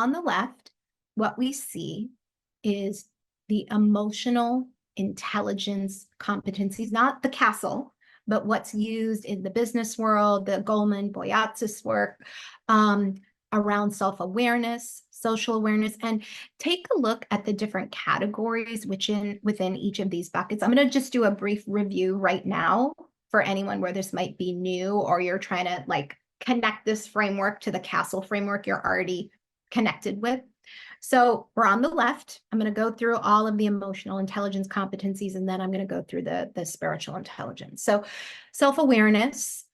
on the left, what we see is the emotional intelligence competencies, not the castle, but what's used in the business world, the Goleman Boyatzis work, around self-awareness, social awareness, and take a look at the different categories within each of these buckets. I'm going to just do a brief review right now for anyone where this might be new, or you're trying to like connect this framework to the castle framework you're already connected with. So we're on the left. I'm going to go through all of the emotional intelligence competencies, and then I'm going to go through the spiritual intelligence. So self-awareness.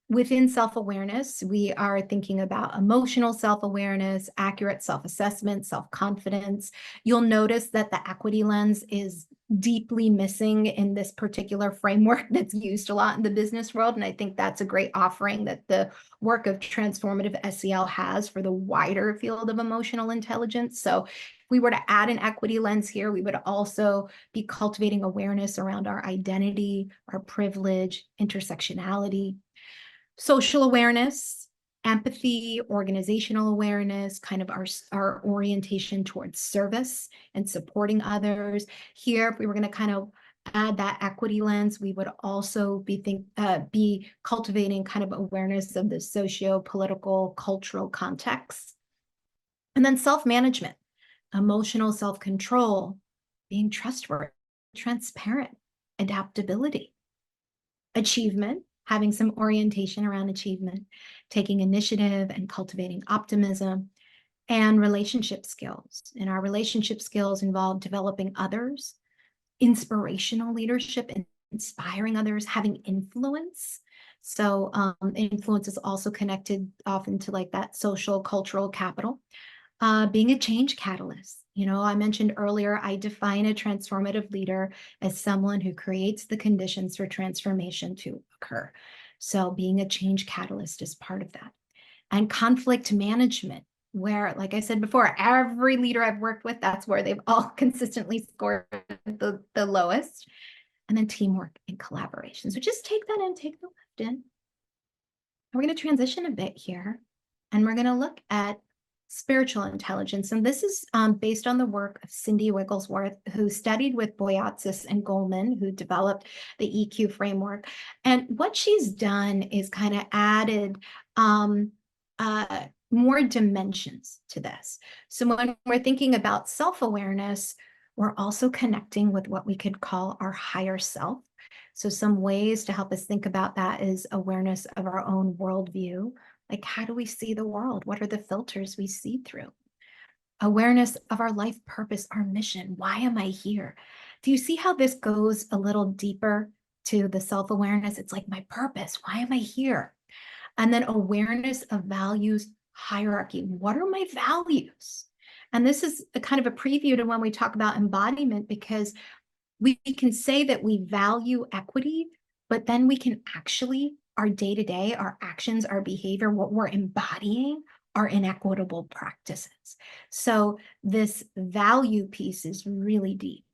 Within self-awareness, we are thinking about emotional self-awareness, accurate self-assessment, self-confidence. You'll notice that the equity lens is deeply missing in this particular framework that's used a lot in the business world. And I think that's a great offering that the work of transformative SEL has for the wider field of emotional intelligence. So if we were to add an equity lens here, we would also be cultivating awareness around our identity, our privilege, intersectionality, social awareness, empathy, organizational awareness, kind of our orientation towards service and supporting others. Here, if we were going to kind of add that equity lens, we would also be cultivating kind of awareness of the socio-political, cultural context. And then self-management, emotional self-control, being trustworthy, transparent, adaptability, achievement, having some orientation around achievement, taking initiative and cultivating optimism, and relationship skills. And our relationship skills involve developing others, inspirational leadership, and inspiring others, having influence. So influence is also connected often to like that social, cultural capital. Being a change catalyst. You know, I mentioned earlier, I define a transformative leader as someone who creates the conditions for transformation to occur. So being a change catalyst is part of that. And conflict management, where, like I said before, every leader I've worked with, that's where they've all consistently scored the lowest. And then teamwork and collaboration. So just take that in, take the left in. We're going to transition a bit here, and we're going to look at spiritual intelligence. And this is based on the work of Cindy Wigglesworth, who studied with Boyatzis and Goleman, who developed the EQ framework. And what she's done is kind of added more dimensions to this. So when we're thinking about self-awareness, we're also connecting with what we could call our higher self. So some ways to help us think about that is awareness of our own worldview. Like, how do we see the world? What are the filters we see through? Awareness of our life purpose, our mission. Why am I here? Do you see how this goes a little deeper to the self-awareness? It's like my purpose. Why am I here? And then awareness of values hierarchy. What are my values? And this is a kind of a preview to when we talk about embodiment, because we can say that we value equity, but then we can actually, our day-to-day, our actions, our behavior, what we're embodying are inequitable practices. So this value piece is really deep.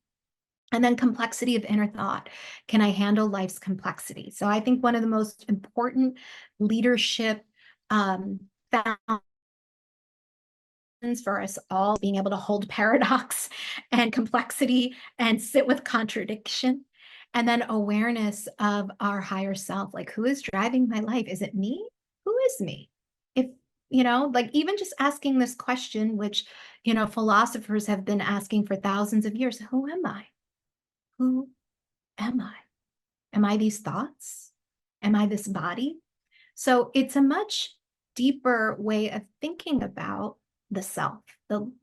And then complexity of inner thought. Can I handle life's complexity? So I think one of the most important leadership for us all, being able to hold paradox and complexity and sit with contradiction. And then awareness of our higher self, like, who is driving my life? Is it me? Who is me? If, you know, like even just asking this question, which, you know, philosophers have been asking for thousands of years, who am I? Who am I? Am I these thoughts? Am I this body? So it's a much deeper way of thinking about the self.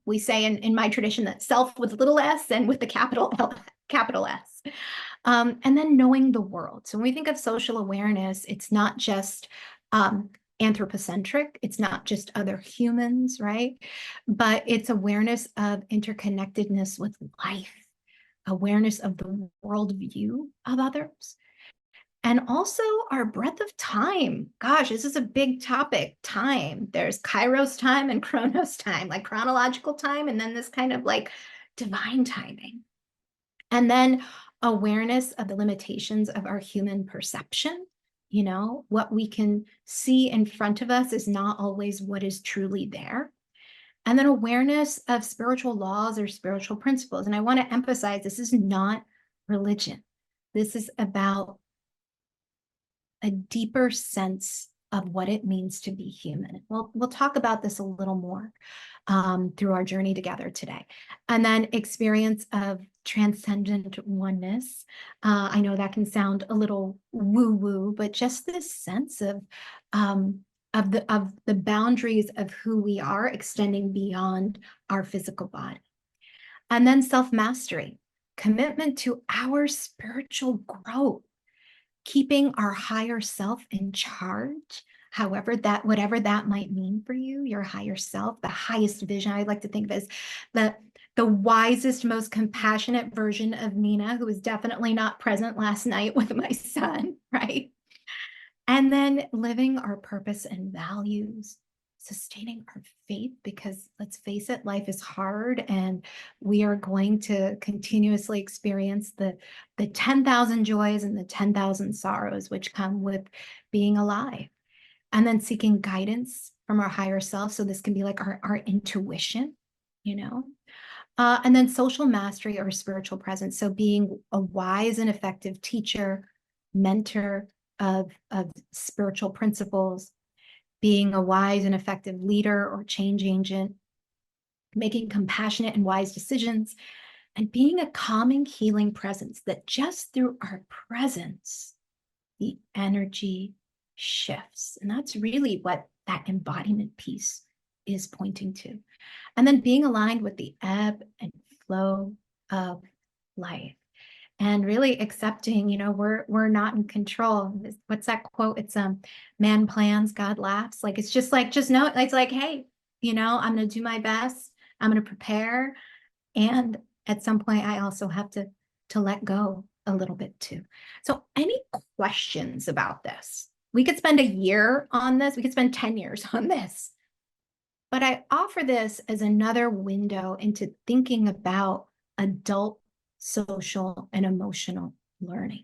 We say in my tradition that self with little s and with the capital L, capital S. And then knowing the world. So when we think of social awareness, it's not just anthropocentric, it's not just other humans, right? But it's awareness of interconnectedness with life, awareness of the worldview of others, and also our breadth of time. Gosh, this is a big topic, time. There's Kairos time and Chronos time, like chronological time, and then this kind of like divine timing. And then awareness of the limitations of our human perception. You know, what we can see in front of us is not always what is truly there. And then awareness of spiritual laws or spiritual principles. And I want to emphasize this is not religion. This is about a deeper sense of what it means to be human. We'll talk about this a little more through our journey together today. And then experience of transcendent oneness. I know that can sound a little woo-woo, but just this sense of the boundaries of who we are extending beyond our physical body. And then self-mastery, commitment to our spiritual growth, keeping our higher self in charge, whatever that might mean for you, your higher self, the highest vision. I like to think of as the wisest, most compassionate version of Nina, who was definitely not present last night with my son, right? And then living our purpose and values, sustaining our faith, because let's face it, life is hard and we are going to continuously experience the 10,000 joys and the 10,000 sorrows which come with being alive. And then seeking guidance from our higher self. So this can be like our intuition, you know? And then social mastery or spiritual presence. So being a wise and effective teacher, mentor of spiritual principles, being a wise and effective leader or change agent, making compassionate and wise decisions, and being a calming, healing presence that just through our presence, the energy shifts. And that's really what that embodiment piece is pointing to. And then being aligned with the ebb and flow of life. And really accepting, we're not in control. What's that quote? It's man plans, God laughs. Like it's just know it's like, hey, I'm gonna do my best. I'm gonna prepare. And at some point I also have to let go a little bit too. So any questions about this? We could spend a year on this, we could spend 10 years on this. But I offer this as another window into thinking about adult social and emotional learning.